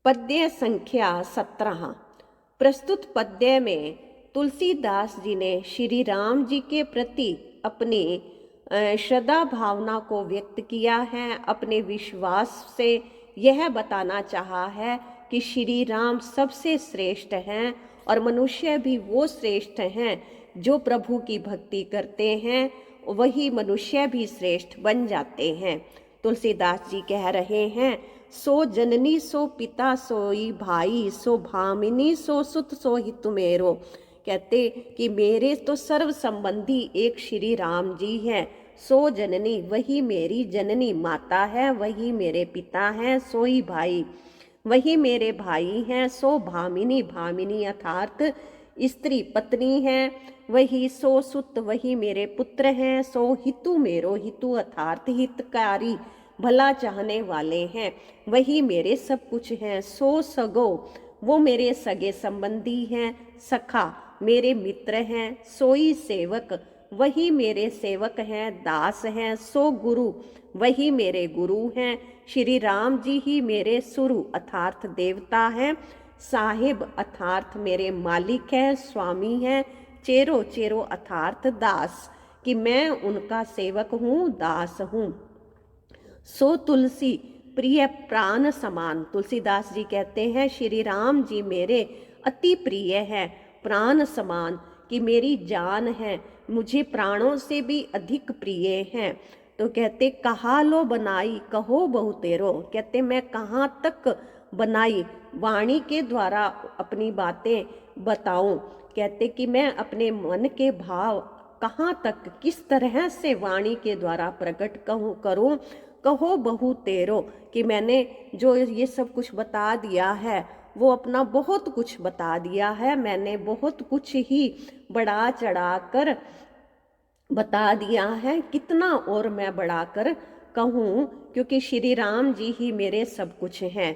पद्य संख्या 17। प्रस्तुत पद्य में तुलसीदास जी ने श्री राम जी के प्रति अपनी श्रद्धा भावना को व्यक्त किया है। अपने विश्वास से यह बताना चाहा है कि श्री राम सबसे श्रेष्ठ हैं और मनुष्य भी वो श्रेष्ठ हैं जो प्रभु की भक्ति करते हैं, वही मनुष्य भी श्रेष्ठ बन जाते हैं। तुलसीदास जी कह रहे हैं, सो जननी सो पिता सोई भाई, सो भामिनी सो सुत सो हितु मेरो। कहते कि मेरे तो सर्व संबंधी एक श्री राम जी हैं। सो जननी, वही मेरी जननी माता है, वही मेरे पिता हैं। सोई भाई, वही मेरे भाई हैं। सो भामिनी, भामिनी अर्थात स्त्री पत्नी है, वही। सो सुत, वही मेरे पुत्र हैं। सो हितु मेरो, हितु अर्थात हितकारी भला चाहने वाले हैं, वही मेरे सब कुछ हैं। सो सगो, वो मेरे सगे संबंधी हैं। सखा, मेरे मित्र हैं। सोई सेवक, वही मेरे सेवक हैं, दास हैं। सो गुरु, वही मेरे गुरु हैं। श्री राम जी ही मेरे सुरु अर्थात देवता हैं। साहिब अर्थात मेरे मालिक हैं, स्वामी हैं। चेरो, चेरो अर्थात दास, कि मैं उनका सेवक हूँ, दास हूँ। सो तुलसी, प्रिय प्राण समान। तुलसीदास जी कहते हैं श्री राम जी मेरे अति प्रिय है, प्राण समान, कि मेरी जान है, मुझे प्राणों से भी अधिक प्रिय हैं। तो कहते कहा लो बनाई कहो बहु तेरो। कहते मैं कहाँ तक बनाई, वाणी के द्वारा अपनी बातें बताऊं। कहते कि मैं अपने मन के भाव कहाँ तक, किस तरह से वाणी के द्वारा प्रकट करूं। कहो बहु तेरो, कि मैंने जो ये सब कुछ बता दिया है वो अपना बहुत कुछ बता दिया है। मैंने बहुत कुछ ही बढ़ा चढ़ा कर बता दिया है, कितना और मैं बढ़ाकर कहूँ, क्योंकि श्री राम जी ही मेरे सब कुछ हैं।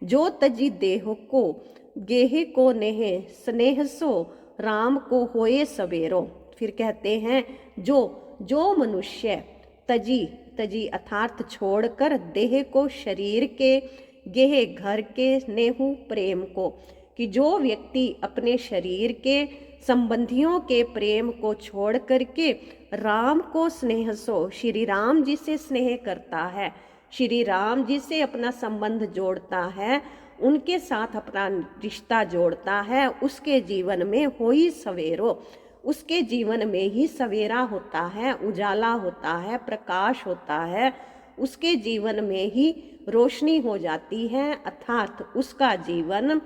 जो तजी देह को गेह को नेह, स्नेह सो राम को होए सवेरो। फिर कहते हैं जो मनुष्य तजी, तजी अर्थात छोड़कर, देह को शरीर के, गेह घर के, नेहु प्रेम को, कि जो व्यक्ति अपने शरीर के संबंधियों के प्रेम को छोड़ करके राम को स्नेह सो, श्री राम जी से स्नेह करता है, श्री राम जी से अपना संबंध जोड़ता है, उनके साथ अपना रिश्ता जोड़ता है, उसके जीवन में होई सवेरो, उसके जीवन में ही सवेरा होता है, उजाला होता है, प्रकाश होता है, उसके जीवन में ही रोशनी हो जाती है, अर्थात उसका जीवन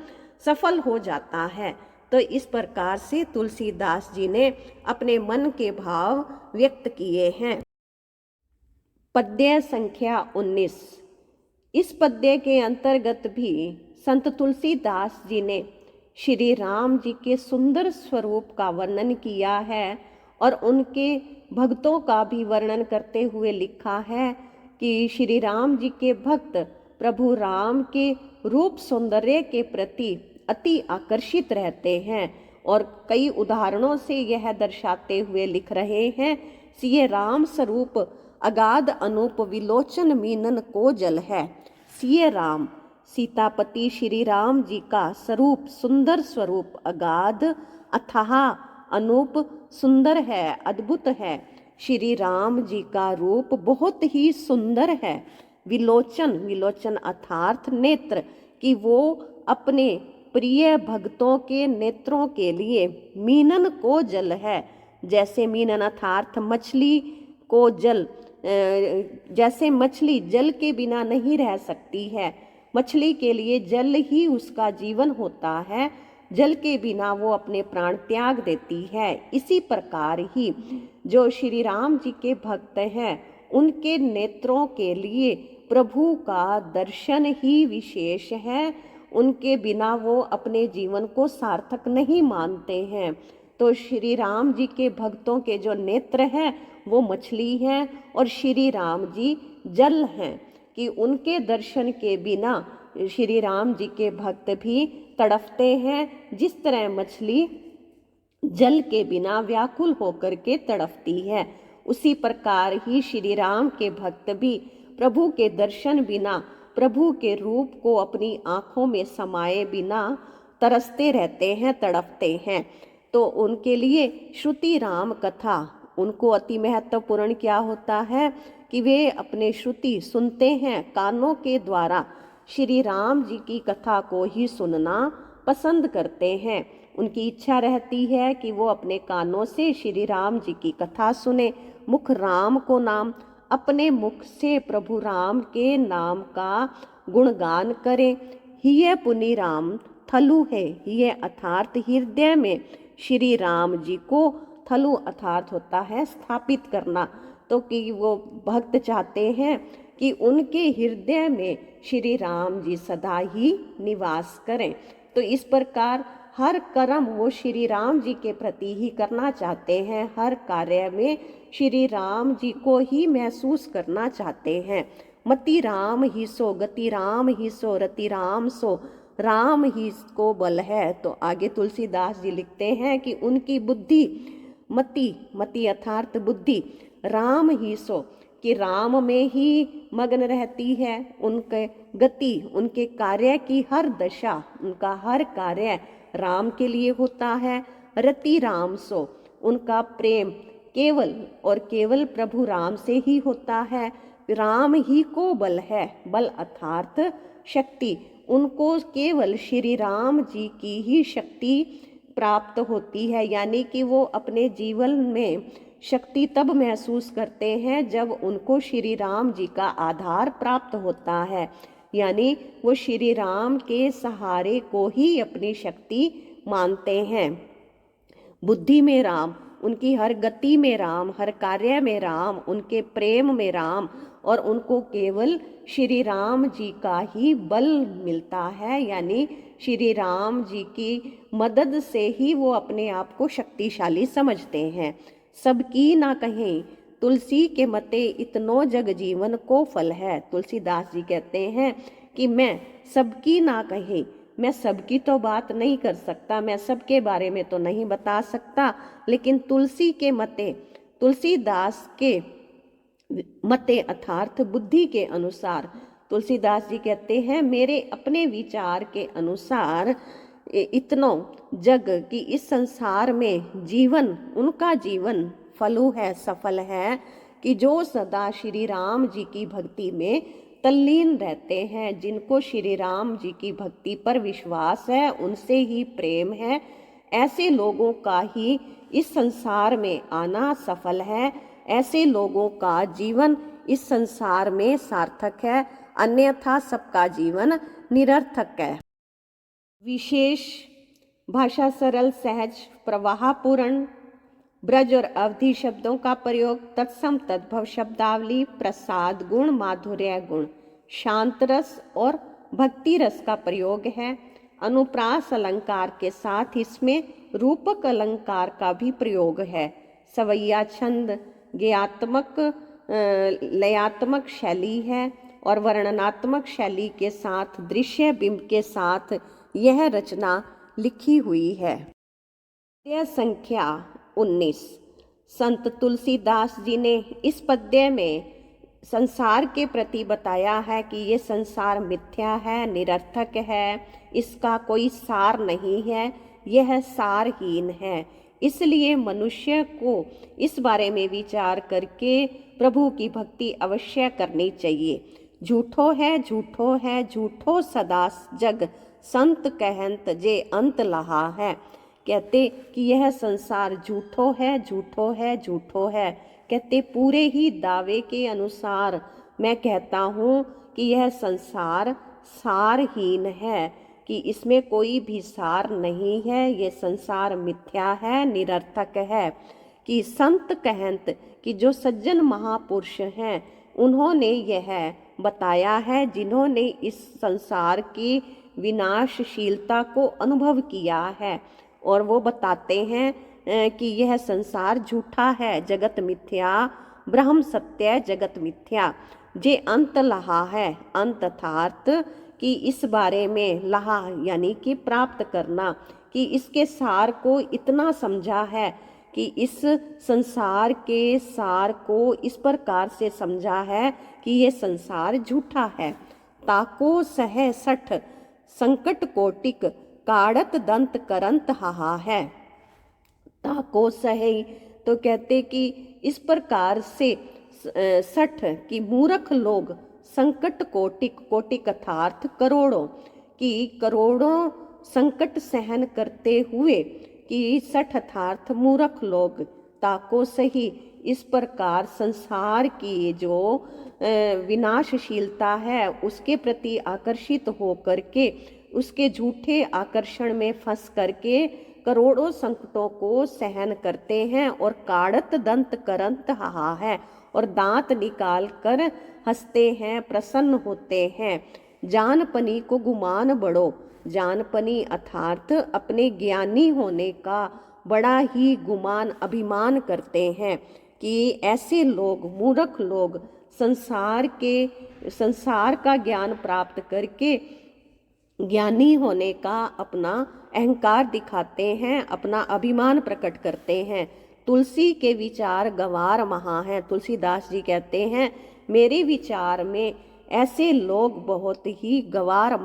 सफल हो जाता है। तो इस प्रकार से तुलसीदास जी ने अपने मन के भाव व्यक्त किए हैं। पद्य संख्या 19। इस पद्य के अंतर्गत भी संत तुलसीदास जी ने श्री राम जी के सुंदर स्वरूप का वर्णन किया है और उनके भक्तों का भी वर्णन करते हुए लिखा है कि श्री राम जी के भक्त प्रभु राम के रूप सौंदर्य के प्रति अति आकर्षित रहते हैं और कई उदाहरणों से यह दर्शाते हुए लिख रहे हैं, सिए राम स्वरूप अगाध अनूप विलोचन मीनन को जल है। सिए राम, सीतापति श्री राम जी का स्वरूप, सुंदर स्वरूप, अगाध अथाह अनूप, सुंदर है, अद्भुत है। श्री राम जी का रूप बहुत ही सुंदर है। विलोचन, विलोचन अर्थात नेत्र, कि वो अपने प्रिय भक्तों के नेत्रों के लिए मीनन को जल है। जैसे मीनन अर्थात मछली को जल, जैसे मछली जल के बिना नहीं रह सकती है, मछली के लिए जल ही उसका जीवन होता है, जल के बिना वो अपने प्राण त्याग देती है। इसी प्रकार ही जो श्री राम जी के भक्त हैं उनके नेत्रों के लिए प्रभु का दर्शन ही विशेष है, उनके बिना वो अपने जीवन को सार्थक नहीं मानते हैं। तो श्री राम जी के भक्तों के जो नेत्र हैं वो मछली हैं और श्री राम जी जल हैं, कि उनके दर्शन के बिना श्री राम जी के भक्त भी तड़पते हैं, जिस तरह मछली जल के बिना व्याकुल होकर के तड़पती है। उसी प्रकार ही श्री राम के भक्त भी प्रभु के दर्शन बिना प्रभु के रूप को अपनी आंखों में समाये बिना तरसते रहते हैं, तड़पते हैं। तो उनके लिए श्रुति राम कथा उनको अति महत्वपूर्ण क्या होता है कि वे अपने श्रुति सुनते हैं, कानों के द्वारा श्री राम जी की कथा को ही सुनना पसंद करते हैं। उनकी इच्छा रहती है कि वो अपने कानों से श्री राम जी की कथा सुने, मुख राम को नाम, अपने मुख से प्रभु राम के नाम का गुणगान करें। हिय पुनि राम थलु है, ये अर्थात हृदय में श्री राम जी को, थलु अर्थात होता है स्थापित करना। तो कि वो भक्त चाहते हैं कि उनके हृदय में श्री राम जी सदा ही निवास करें। तो इस प्रकार हर कर्म वो श्री राम जी के प्रति ही करना चाहते हैं, हर कार्य में श्री राम जी को ही महसूस करना चाहते हैं। मति राम ही सो, गति राम ही सो, रति राम सो, राम ही को बल है। तो आगे तुलसीदास जी लिखते हैं कि उनकी बुद्धि, मति अर्थात बुद्धि, राम ही सो, कि राम में ही मग्न रहती है। उनके गति, उनके कार्य की हर दशा, उनका हर कार्य राम के लिए होता है। रति राम सो, उनका प्रेम केवल और केवल प्रभु राम से ही होता है। राम ही को बल है, बल अर्थात शक्ति, उनको केवल श्री राम जी की ही शक्ति प्राप्त होती है। यानी कि वो अपने जीवन में शक्ति तब महसूस करते हैं जब उनको श्री राम जी का आधार प्राप्त होता है। यानी वो श्री राम के सहारे को ही अपनी शक्ति मानते हैं। बुद्धि में राम, उनकी हर गति में राम, हर कार्य में राम, उनके प्रेम में राम, और उनको केवल श्री राम जी का ही बल मिलता है। यानी श्री राम जी की मदद से ही वो अपने आप को शक्तिशाली समझते हैं। सबकी ना कहें तुलसी के मते, इतनो जग जीवन को फल है। तुलसीदास जी कहते हैं कि मैं सबकी ना कहे, मैं सबकी तो बात नहीं कर सकता, मैं सबके बारे में तो नहीं बता सकता, लेकिन तुलसी के मते, तुलसीदास के मते अर्थात बुद्धि के अनुसार, तुलसीदास जी कहते हैं मेरे अपने विचार के अनुसार इतनो जग की इस संसार में जीवन, उनका जीवन फलू है, सफल है, कि जो सदा श्री राम जी की भक्ति में तल्लीन रहते हैं, जिनको श्री राम जी की भक्ति पर विश्वास है, उनसे ही प्रेम है, ऐसे लोगों का ही इस संसार में आना सफल है। ऐसे लोगों का जीवन इस संसार में सार्थक है, अन्यथा सबका जीवन निरर्थक है। विशेष भाषा सरल, सहज, प्रवाहपूर्ण, ब्रज और अवधि शब्दों का प्रयोग, तत्सम तद्भव शब्दावली, प्रसाद गुण, माधुर्य गुण, शांत रस और भक्ति रस का प्रयोग है। अनुप्रास अलंकार के साथ इसमें रूपक अलंकार का भी प्रयोग है। सवैया छंद गेयात्मक लयात्मक शैली है और वर्णनात्मक शैली के साथ दृश्य बिंब के साथ यह रचना लिखी हुई है। पद्य संख्या 19। संत तुलसीदास जी ने इस पद्य में संसार के प्रति बताया है कि ये संसार मिथ्या है, निरर्थक है, इसका कोई सार नहीं है, यह सारहीन है। इसलिए मनुष्य को इस बारे में विचार करके प्रभु की भक्ति अवश्य करनी चाहिए। झूठो है, झूठो है, झूठो सदा जग, संत कहंत जे अंत लहा है। कहते कि यह संसार झूठो है, झूठो है, झूठो है। कहते पूरे ही दावे के अनुसार मैं कहता हूँ कि यह संसार सारहीन है, कि इसमें कोई भी सार नहीं है, ये संसार मिथ्या है, निरर्थक है। कि संत कहंत, कि जो सज्जन महापुरुष हैं उन्होंने यह बताया है, जिन्होंने इस संसार की विनाशशीलता को अनुभव किया है, और वो बताते हैं कि यह संसार झूठा है, जगत मिथ्या, ब्रह्म सत्य, जगत मिथ्या। जे अंत लहा है, अंत अर्थात कि इस बारे में लहा यानी कि प्राप्त करना, कि इसके सार को इतना समझा है कि इस संसार के सार को इस प्रकार से समझा है कि ये संसार झूठा है। ताको सह सठ संकट कोटिक काड़त दंत करंत हाहा है। ताको सही तो कहते कि इस प्रकार से सठ की मूर्ख लोग संकट कोटिक, कोटिक अर्थात करोड़ों की करोड़ों संकट सहन करते हुए कि सठ अर्थात मूर्ख लोग ताको सही इस प्रकार संसार की जो विनाशशीलता है उसके प्रति आकर्षित होकर के उसके झूठे आकर्षण में फंस करके करोड़ों संकटों को सहन करते हैं और काड़त दंत करंत हाहा है और दांत निकाल कर हंसते हैं, प्रसन्न होते हैं। जानपनी को गुमान बड़ो, जानपनी अर्थात अपने ज्ञानी होने का बड़ा ही गुमान अभिमान करते हैं कि ऐसे लोग मूर्ख लोग संसार का ज्ञान प्राप्त करके ज्ञानी होने का अपना अहंकार दिखाते हैं, अपना अभिमान प्रकट करते हैं। तुलसी के विचार गवार महा हैं। तुलसीदास जी कहते हैं मेरे विचार में ऐसे लोग बहुत ही गवार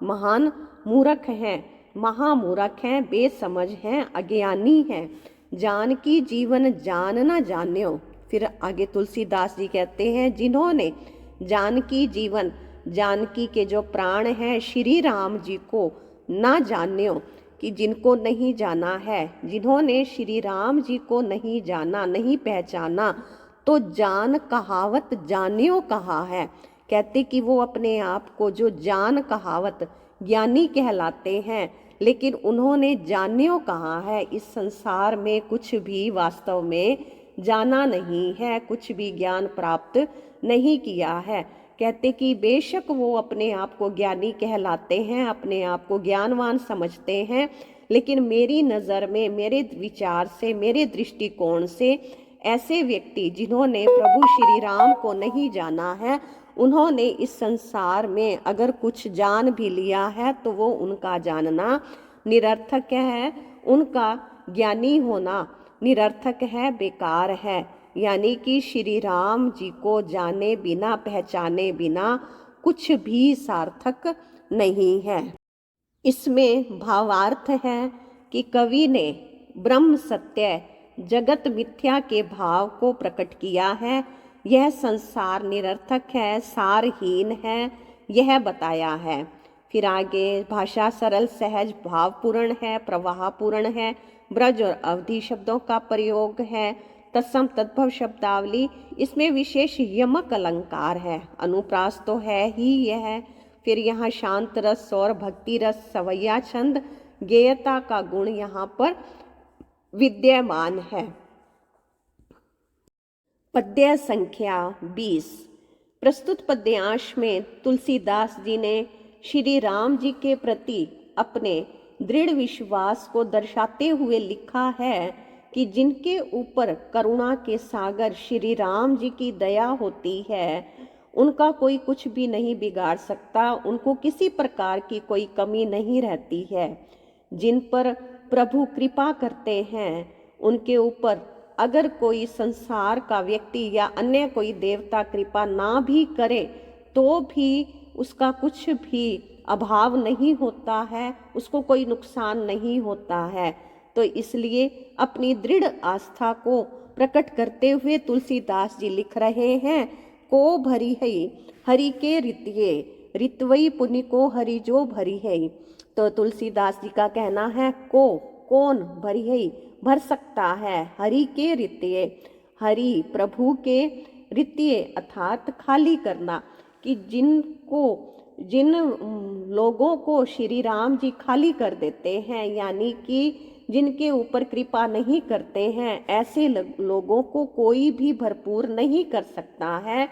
महान मूर्ख हैं, महामूर्ख हैं, बेसमझ हैं, अज्ञानी हैं। जानकी जीवन जान न जान्यो। फिर आगे तुलसीदास जी कहते हैं जिन्होंने जानकी जीवन, जानकी के जो प्राण हैं श्री राम जी को ना जान्यो, कि जिनको नहीं जाना है, जिन्होंने श्री राम जी को नहीं जाना, नहीं पहचाना, तो जान कहावत जान्यो कहा है। कहते कि वो अपने आप को जो जान कहावत ज्ञानी कहलाते हैं, लेकिन उन्होंने जान्यो कहा है। इस संसार में कुछ भी वास्तव में जाना नहीं है, कुछ भी ज्ञान प्राप्त नहीं किया है। कहते कि बेशक वो अपने आप को ज्ञानी कहलाते हैं, अपने आप को ज्ञानवान समझते हैं, लेकिन मेरी नज़र में, मेरे विचार से, मेरे दृष्टिकोण से ऐसे व्यक्ति जिन्होंने प्रभु श्री राम को नहीं जाना है, उन्होंने इस संसार में अगर कुछ जान भी लिया है तो वो उनका जानना निरर्थक है, उनका ज्ञानी होना निरर्थक है, बेकार है। यानी कि श्री राम जी को जाने बिना, पहचाने बिना कुछ भी सार्थक नहीं है। इसमें भावार्थ है कि कवि ने ब्रह्म सत्य, जगत मिथ्या के भाव को प्रकट किया है। यह संसार निरर्थक है, सारहीन है, यह बताया है। फिर आगे भाषा सरल, सहज, भावपूर्ण है, प्रवाहपूर्ण है। ब्रज और अवधि शब्दों का प्रयोग है। तत्सम तद्भव शब्दावली, इसमें विशेष यमक अलंकार है। अनुप्रास तो है ही यह। फिर यहाँ शांत रस और भक्ति रस, सवैया छंद, गेयता का गुण यहाँ पर विद्यमान है। पद्य संख्या 20। प्रस्तुत पद्यांश में तुलसीदास जी ने श्री राम जी के प्रति अपने दृढ़ विश्वास को दर्शाते हुए लिखा है कि जिनके ऊपर करुणा के सागर श्री राम जी की दया होती है, उनका कोई कुछ भी नहीं बिगाड़ सकता, उनको किसी प्रकार की कोई कमी नहीं रहती है। जिन पर प्रभु कृपा करते हैं, उनके ऊपर अगर कोई संसार का व्यक्ति या अन्य कोई देवता कृपा ना भी करे तो भी उसका कुछ भी अभाव नहीं होता है, उसको कोई नुकसान नहीं होता है। तो इसलिए अपनी दृढ़ आस्था को प्रकट करते हुए तुलसीदास जी लिख रहे हैं, को भरी है हरि के रित्ये, रित्वई पुनि को हरि जो भरी है। तो तुलसीदास जी का कहना है को, कौन भरी है, भर सकता है हरि के रित्ये, हरि प्रभु के रित्ये अर्थात खाली करना, कि जिन लोगों को श्री राम जी खाली कर देते हैं, यानी कि जिनके ऊपर कृपा नहीं करते हैं, ऐसे लोगों को कोई भी भरपूर नहीं कर सकता है,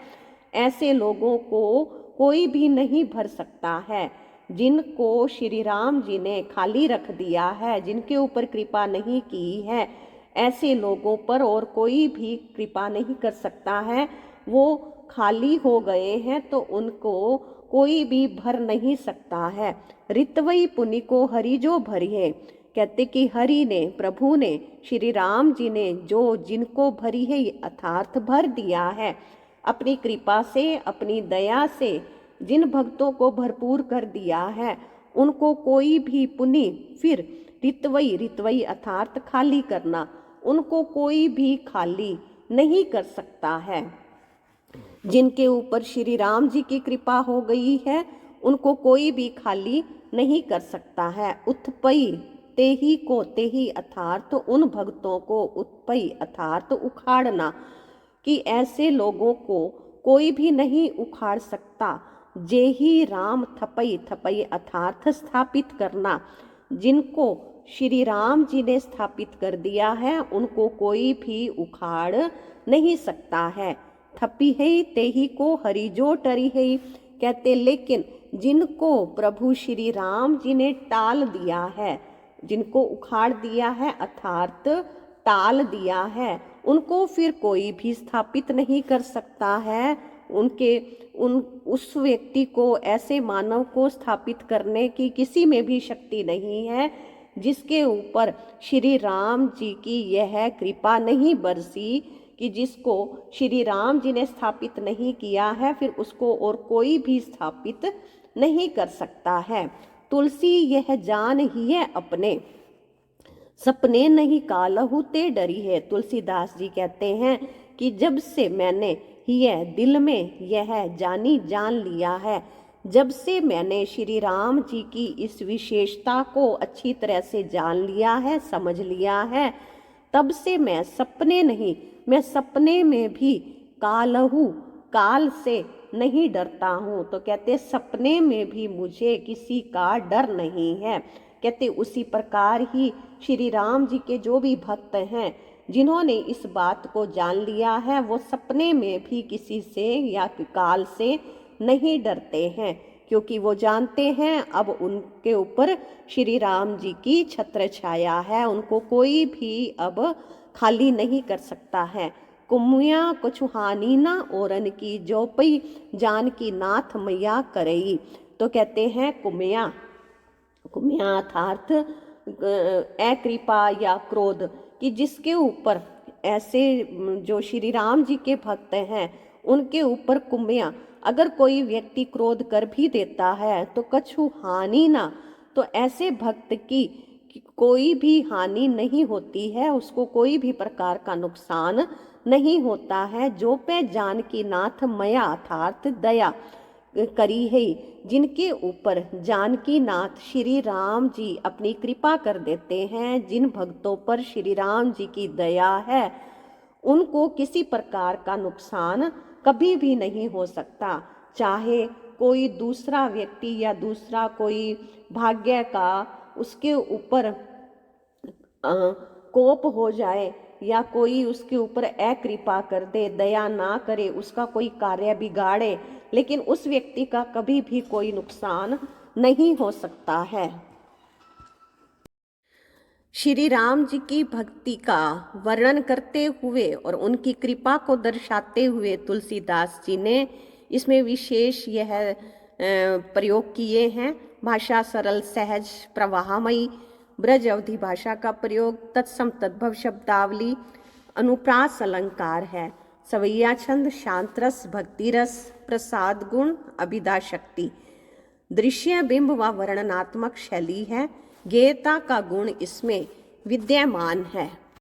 ऐसे लोगों को कोई भी नहीं भर सकता है। जिनको श्री राम जी ने खाली रख दिया है, जिनके ऊपर कृपा नहीं की है, ऐसे लोगों पर और कोई भी कृपा नहीं कर सकता है। वो खाली हो गए हैं तो उनको कोई भी भर नहीं सकता है। रितवई पुनि को हरि जो भरी है, कहते कि हरि ने, प्रभु ने, श्री राम जी ने जो जिनको भरी है अर्थात भर दिया है, अपनी कृपा से, अपनी दया से जिन भक्तों को भरपूर कर दिया है उनको कोई भी पुनि फिर रित्वई अर्थात खाली करना, उनको कोई भी खाली नहीं कर सकता है। जिनके ऊपर श्री राम जी की कृपा हो गई है उनको कोई भी खाली नहीं कर सकता है। उत्पई तेही को तेही अर्थात उन भक्तों को उत्पई अर्थात उखाड़ना, कि ऐसे लोगों को कोई भी नहीं उखाड़ सकता। जेही राम थपई थपई अर्थात स्थापित करना, जिनको श्री राम जी ने स्थापित कर दिया है उनको कोई भी उखाड़ नहीं सकता है। थपी है तेही को हरिजो टरी है, कहते लेकिन जिनको प्रभु श्री राम जी ने टाल दिया है, जिनको उखाड़ दिया है अर्थात टाल दिया है, उनको फिर कोई भी स्थापित नहीं कर सकता है। उस व्यक्ति को, ऐसे मानव को स्थापित करने की किसी में भी शक्ति नहीं है जिसके ऊपर श्री राम जी की यह कृपा नहीं बरसी, कि जिसको श्री राम जी ने स्थापित नहीं किया है फिर उसको और कोई भी स्थापित नहीं कर सकता है। तुलसी यह जान ही है अपने, सपने नहीं कालहु ते डरी है। तुलसीदास जी कहते हैं कि जब से मैंने यह दिल में यह जान लिया है, जब से मैंने श्री राम जी की इस विशेषता को अच्छी तरह से जान लिया है, समझ लिया है, तब से मैं सपने में भी कालहु काल से नहीं डरता हूँ। तो कहते सपने में भी मुझे किसी का डर नहीं है। कहते उसी प्रकार ही श्री राम जी के जो भी भक्त हैं जिन्होंने इस बात को जान लिया है वो सपने में भी किसी से या काल से नहीं डरते हैं, क्योंकि वो जानते हैं अब उनके ऊपर श्री राम जी की छत्र छाया है, उनको कोई भी अब खाली नहीं कर सकता है। कुमिया कछु हानि ना ओरन की, जो पई जान की नाथ मैया करई। तो कहते हैं कुमिया अर्थात अकृपा या क्रोध, कि जिसके ऊपर ऐसे जो श्री राम जी के भक्त हैं उनके ऊपर कुमिया, अगर कोई व्यक्ति क्रोध कर भी देता है तो कछु हानि ना, तो ऐसे भक्त की कोई भी हानि नहीं होती है, उसको कोई भी प्रकार का नुकसान नहीं होता है। जो पे जान की नाथ मया अर्थात दया करी है, जिनके ऊपर जानकी नाथ श्री राम जी अपनी कृपा कर देते हैं, जिन भक्तों पर श्री राम जी की दया है उनको किसी प्रकार का नुकसान कभी भी नहीं हो सकता। चाहे कोई दूसरा व्यक्ति या दूसरा कोई भाग्य का उसके ऊपर कोप हो जाए या कोई उसके ऊपर अकृपा कर दे, दया ना करे, उसका कोई कार्य बिगाड़े, लेकिन उस व्यक्ति का कभी भी कोई नुकसान नहीं हो सकता है। श्री राम जी की भक्ति का वर्णन करते हुए और उनकी कृपा को दर्शाते हुए तुलसीदास जी ने इसमें विशेष यह प्रयोग किए हैं। भाषा सरल सहज प्रवाहमयी, ब्रज अवधि भाषा का प्रयोग, तत्सम तद्भव शब्दावली, अनुप्रास अलंकार है, सवैया छंद, शांत रस, भक्ति रस, प्रसाद गुण, अभिदा शक्ति, दृश्य बिंब व वर्णनात्मक शैली है। गेयता का गुण इसमें विद्यमान है।